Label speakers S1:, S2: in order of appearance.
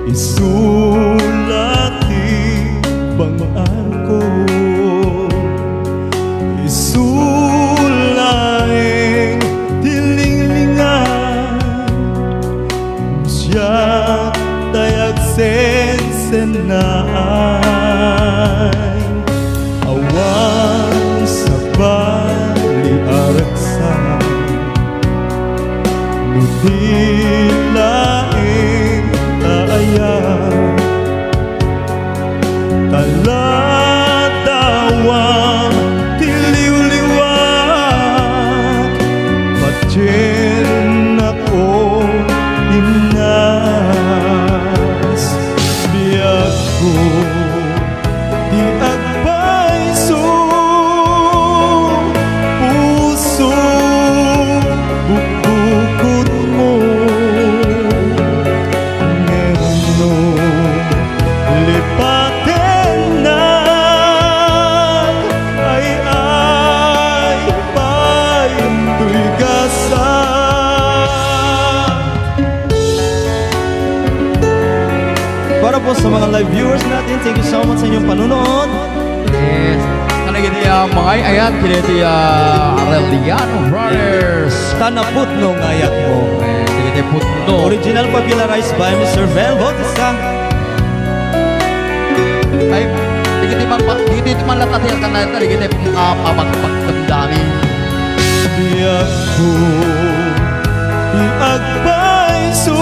S1: isulati bangaan ko, isulaing tilinglingan siya tayag sensenay awan sa bali araksan nutilaing taayang taladawang tiliw-liwat patyen ako inas biyak ko di agpaiso puso bukukot mo ngeno lipaten na ay tuy gasa. Para po sa mga live viewers natin, thank you so much sa inyong panunood.
S2: Yes. Ano gini mga ayan, gini Areliano Brothers.
S1: Tanaput no ngayak mo.
S2: Gini putno.
S1: Original popularized by Mr. Vel Bautista.
S2: Ay, gini man lahat yung kanal ka, gini pamagpagdamdami.
S1: Biyak ko, iagpaiso